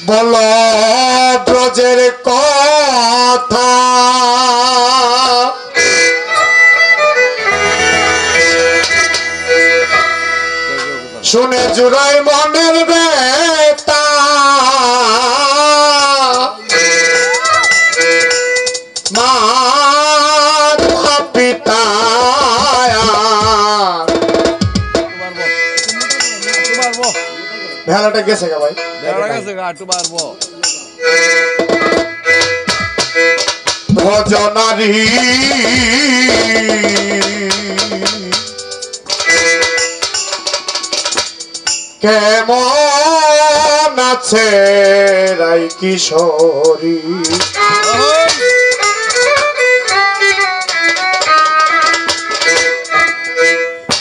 বলো ব্রজের কথা শুনে জুড়াই মনের বেতা মা পিতা ভেলাটা গেছে গা ভাই ভেলাটা গেছে গা একটু পারবো ভজনারী কেমন আছে রাই কিশোরী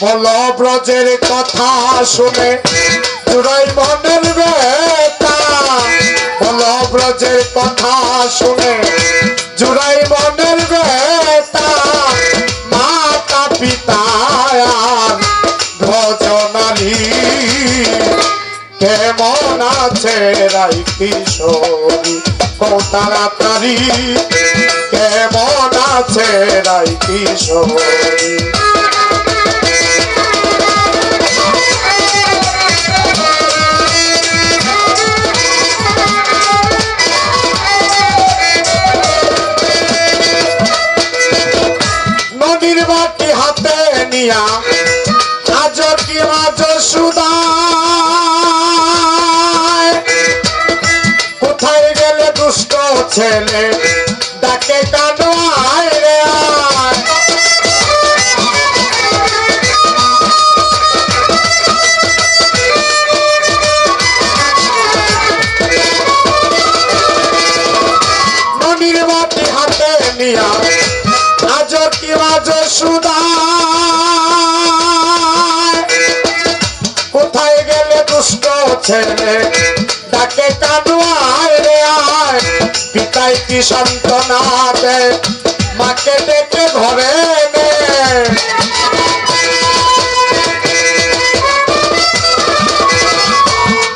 বলো ব্রজের কথা শুনে জুড়াই মনের বেতা বলো ব্রজের কথা শুনে জুড়াই মনের বেতা মাতা পিতা ভজনারী কেমন আছে রাই কিশোরী কও তাড়াতাড়ি কেমন আছে রাই কিশোরী নদীর বাটি হাতে নিয়া আজ কি মাঝ সুদা কোথায় গেলে দুষ্ট ছেলে ডাকে কানো আয় রে আয় নদীর বাটি হাতে নিয়া আজ কি মাঝ সুদা কোথায় গেলে দুষ্ট ছেলে ডাকে কানু আয় রে আয় পিতাই কি সান্ত্বনা দে মাকে ডেকে ঘরে নে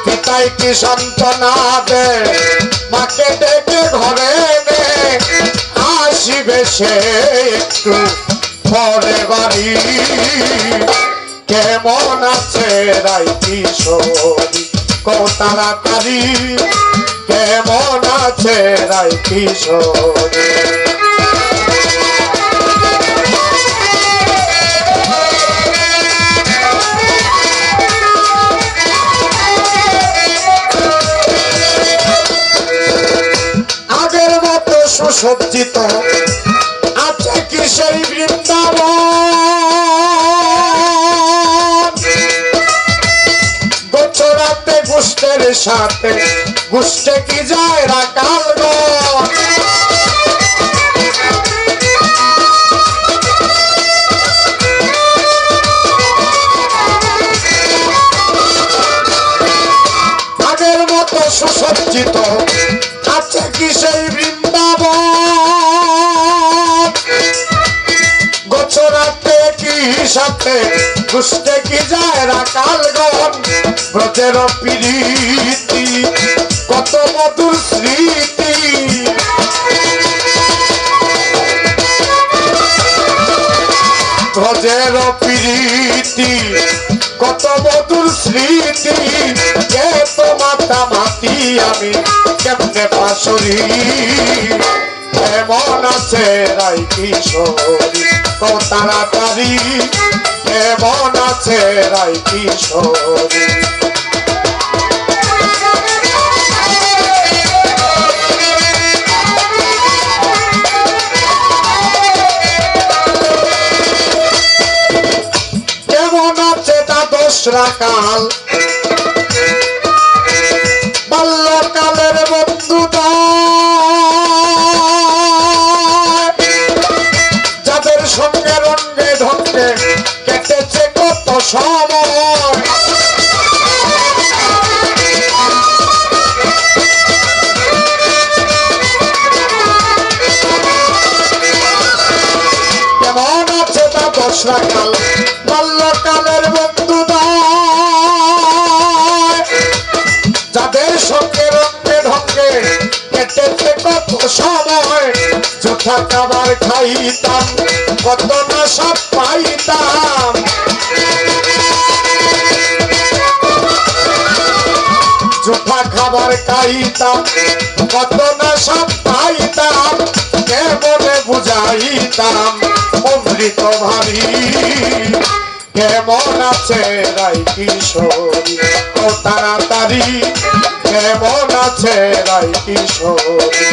পিতাই কি সান্ত্বনা দে মাকে ডেকে ঘরে নে আসিবে সে একটু পরে বাড়ি কেমন আছে রাই কিশোরী কও তাড়াতাড়ি কেমন আছে রাই কিশোরী আগের মতো সুসজ্জিত আছে কি সেই বৃন্দাবন গোচরাতে গুষ্টের সাথে গুষ্টে কি যায় রাকালগঞ্জ আগের মতো সুসজ্জিত আছে কি সেই বৃন্দাবন গোচরাতে কি সাথে গুষ্টে কি যায় রাকালগঞ্জ ব্রজের প্রীতি কত মধুর স্মৃতি ব্রজের প্রীতি কত মধুর স্মৃতি কে তো মাতা মাতি আমি কেমনে পাশরি কেমন আছে রাই কিশোরী কও তাড়াতাড়ি কেমন আছে রাই কিশোরী কেমন আছে দ্বাদশ রাকাল বাল্যকালের বন্ধু যাদের সঙ্গে রঙ্গে ঢঙ্গে কেটেছে কত সময় কেমন আছে দ্বাদশ রাকাল বাল্যকালের বন্ধু যাদের সঙ্গে রঙ্গে গেছে কত সময় জুঠা খাবার খাইতাম কত না সব পাইতাম জুঠা খাবার খাইতাম কত না সব পাইতাম কেমনে বুঝাইতাম অমৃত ভাবি কেমন আছে রাই কিশোরী ও তাড়াতাড়ি কেমন আছে রাই কিশোরী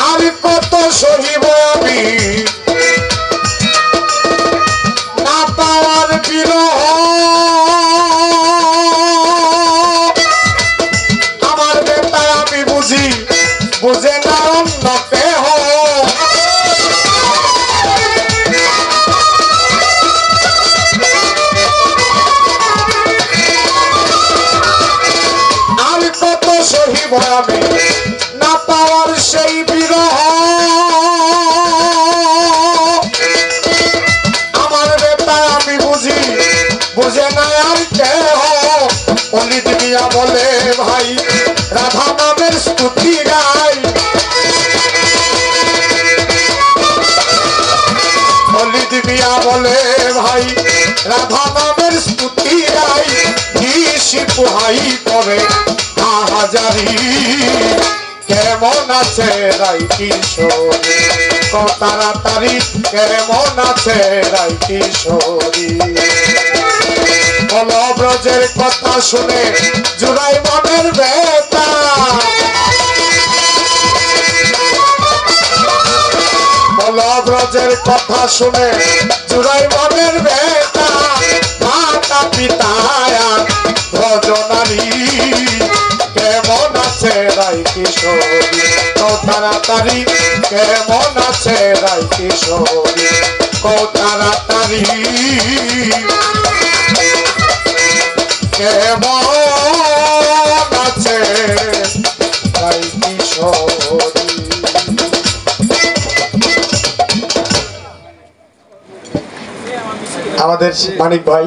আর কত সহিব আমি না পাওয়ার বিরহ বুঝে না অন্য কেহ আর কত সহিব আমি না পাওয়ার সেই বিরহ আমার বেটা আমি বুঝি বুঝে না আর কেহ পণ্ডিত মিয়া বলে ভাই রাধা নামের স্তুতি গাই পণ্ডিত মিয়া বলে ভাই রাধা নামের স্তুতি গাই ঘিসি পুহাই করে হাজারি কেমন আছে রাই কিশোরী তাড়াতাড়ি কেমন আছে রাই কিশোরী ব্রজের কথা শুনে জুড়াই মনের বেতা ব্রজের কথা শুনে জুড়াই মনের বেতা মাতা পিতায়া ব্রজনারী কেমন আছে রাই কিশোরী তাড়াতাড়ি কেমন আছে রাই কিশোরী তাড়াতাড়ি কেমন আছে রাই কিশোরী আমাদের মানিক ভাই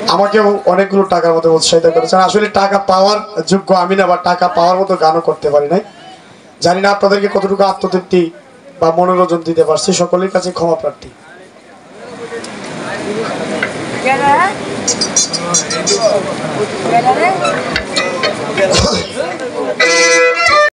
আমাকে অনেকগুলো টাকার মতো উৎসাহিত করেছেন আসলে টাকা পাওয়ার যোগ্য আমি না বা টাকা পাওয়ার মতো গানও করতে পারি নাই জানি না আপনাদেরকে কতটুকু আত্মতৃপ্তি বা মনোরঞ্জন দিতে পারছি সকলের কাছে ক্ষমা প্রার্থী